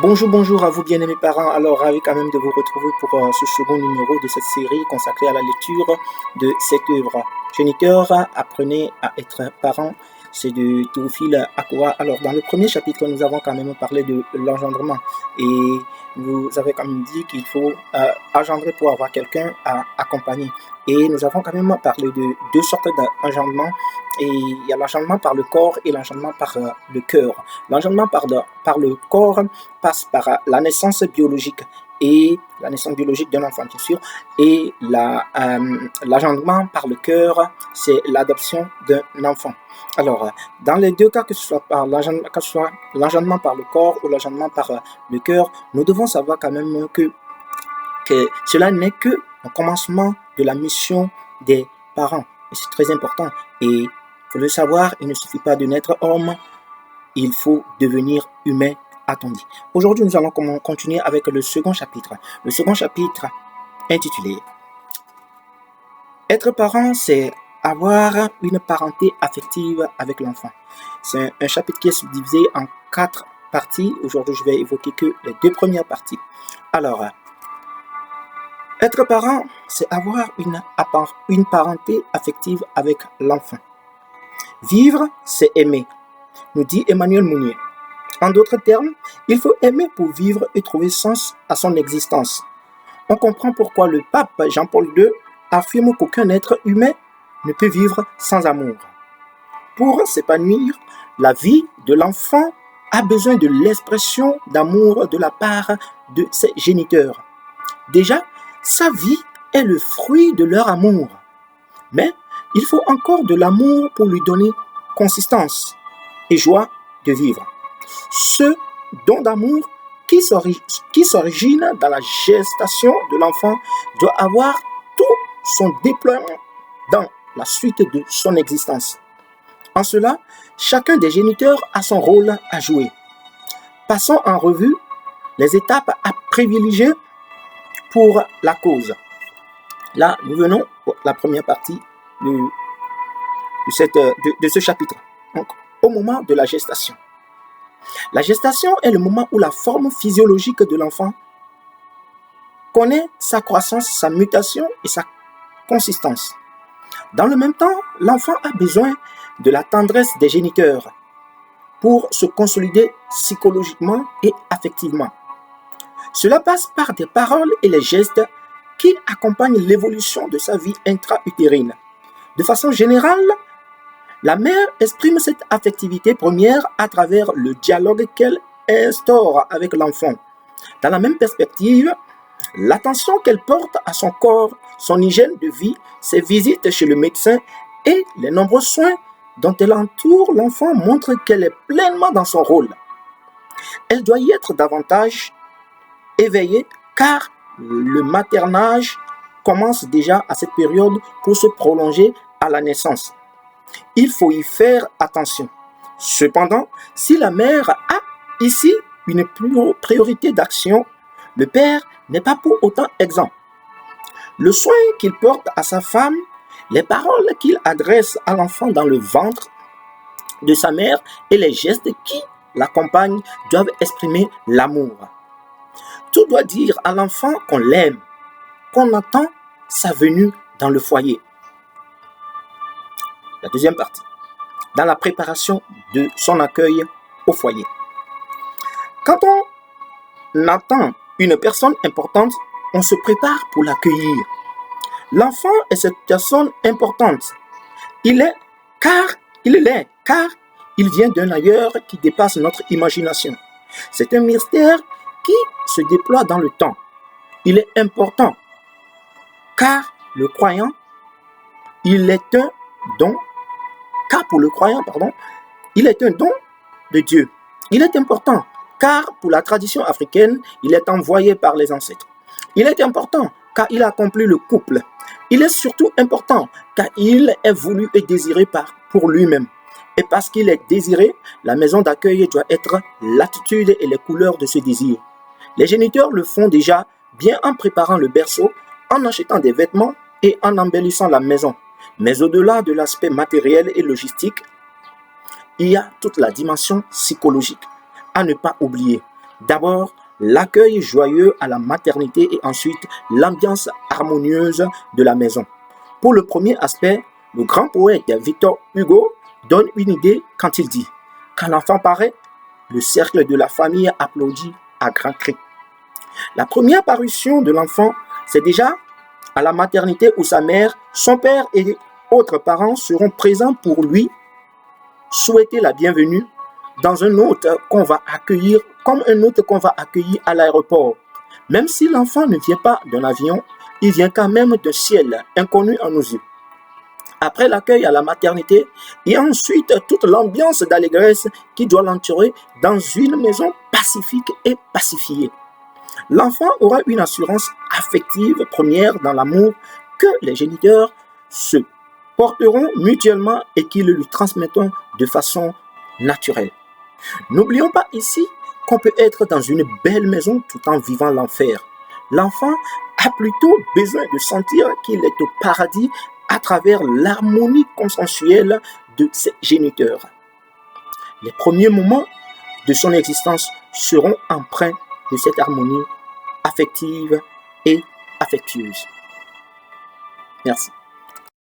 Bonjour, bonjour à vous bien-aimés parents. Alors, ravi quand même de vous retrouver pour ce second numéro de cette série consacrée à la lecture de cette œuvre. Géniteur, apprenez à être parent. C'est de Théophile Akua. Alors, dans le premier chapitre, nous avons quand même parlé de l'engendrement. Et vous avez quand même dit qu'il faut engendrer pour avoir quelqu'un à accompagner. Et nous avons quand même parlé de deux sortes d'engendrement. Et il y a l'engendrement par le corps et l'engendrement par le cœur. L'engendrement par le corps passe par la naissance biologique et la naissance biologique d'un enfant, bien sûr, et l'engendrement par le cœur, c'est l'adoption d'un enfant. Alors, dans les deux cas, que ce soit l'engendrement par le corps ou l'engendrement par le cœur, nous devons savoir quand même que cela n'est que le commencement de la mission des parents. Et c'est très important. Et il faut le savoir, il ne suffit pas de naître homme, il faut devenir humain. Attendez. Aujourd'hui, nous allons continuer avec le second chapitre. Le second chapitre intitulé Être parent, c'est avoir une parenté affective avec l'enfant. C'est un chapitre qui est subdivisé en 4 parties. Aujourd'hui, je vais évoquer que les 2 premières parties. Alors, être parent, c'est avoir une parenté affective avec l'enfant. Vivre, c'est aimer, nous dit Emmanuel Mounier. En d'autres termes, il faut aimer pour vivre et trouver sens à son existence. On comprend pourquoi le pape Jean-Paul II affirme qu'aucun être humain ne peut vivre sans amour. Pour s'épanouir, la vie de l'enfant a besoin de l'expression d'amour de la part de ses géniteurs. Déjà, sa vie est le fruit de leur amour. Mais il faut encore de l'amour pour lui donner consistance et joie de vivre. Ce don d'amour qui s'origine dans la gestation de l'enfant doit avoir tout son déploiement dans la suite de son existence. En cela, chacun des géniteurs a son rôle à jouer. Passons en revue les étapes à privilégier pour la cause. Là, nous venons à la première partie de ce chapitre. Donc, au moment de la gestation. La gestation est le moment où la forme physiologique de l'enfant connaît sa croissance, sa mutation et sa consistance. Dans le même temps, l'enfant a besoin de la tendresse des géniteurs pour se consolider psychologiquement et affectivement. Cela passe par des paroles et les gestes qui accompagnent l'évolution de sa vie intra-utérine. De façon générale, la mère exprime cette affectivité première à travers le dialogue qu'elle instaure avec l'enfant. Dans la même perspective, l'attention qu'elle porte à son corps, son hygiène de vie, ses visites chez le médecin et les nombreux soins dont elle entoure l'enfant montrent qu'elle est pleinement dans son rôle. Elle doit y être davantage éveillée car le maternage commence déjà à cette période pour se prolonger à la naissance. Il faut y faire attention. Cependant, si la mère a ici une priorité d'action, le père n'est pas pour autant exempt. Le soin qu'il porte à sa femme, les paroles qu'il adresse à l'enfant dans le ventre de sa mère et les gestes qui l'accompagnent doivent exprimer l'amour. Tout doit dire à l'enfant qu'on l'aime, qu'on attend sa venue dans le foyer. La deuxième partie, dans la préparation de son accueil au foyer. Quand on attend une personne importante, on se prépare pour l'accueillir. L'enfant est cette personne importante. Il l'est car il vient d'un ailleurs qui dépasse notre imagination. C'est un mystère qui se déploie dans le temps. Il est important car le croyant, il est un don. Car pour le croyant, il est un don de Dieu. Il est important, car pour la tradition africaine, il est envoyé par les ancêtres. Il est important, car il accomplit le couple. Il est surtout important, car il est voulu et désiré pour lui-même. Et parce qu'il est désiré, la maison d'accueil doit être l'attitude et les couleurs de ce désir. Les géniteurs le font déjà bien en préparant le berceau, en achetant des vêtements et en embellissant la maison. Mais au-delà de l'aspect matériel et logistique, il y a toute la dimension psychologique à ne pas oublier. D'abord, l'accueil joyeux à la maternité et ensuite l'ambiance harmonieuse de la maison. Pour le premier aspect, le grand poète Victor Hugo donne une idée quand il dit « Quand l'enfant paraît, le cercle de la famille applaudit à grands cris. » La première parution de l'enfant, c'est déjà à la maternité où sa mère, son père et autres parents seront présents pour lui souhaiter la bienvenue dans un hôte qu'on va accueillir comme un hôte qu'on va accueillir à l'aéroport. Même si l'enfant ne vient pas d'un avion, il vient quand même d'un ciel inconnu à nos yeux. Après l'accueil à la maternité, il y a ensuite toute l'ambiance d'allégresse qui doit l'entourer dans une maison pacifique et pacifiée. L'enfant aura une assurance affective première dans l'amour que les géniteurs se porteront mutuellement et qu'ils lui transmettront de façon naturelle. N'oublions pas ici qu'on peut être dans une belle maison tout en vivant l'enfer. L'enfant a plutôt besoin de sentir qu'il est au paradis à travers l'harmonie consensuelle de ses géniteurs. Les premiers moments de son existence seront empreints de cette harmonie affective et affectueuse. Merci.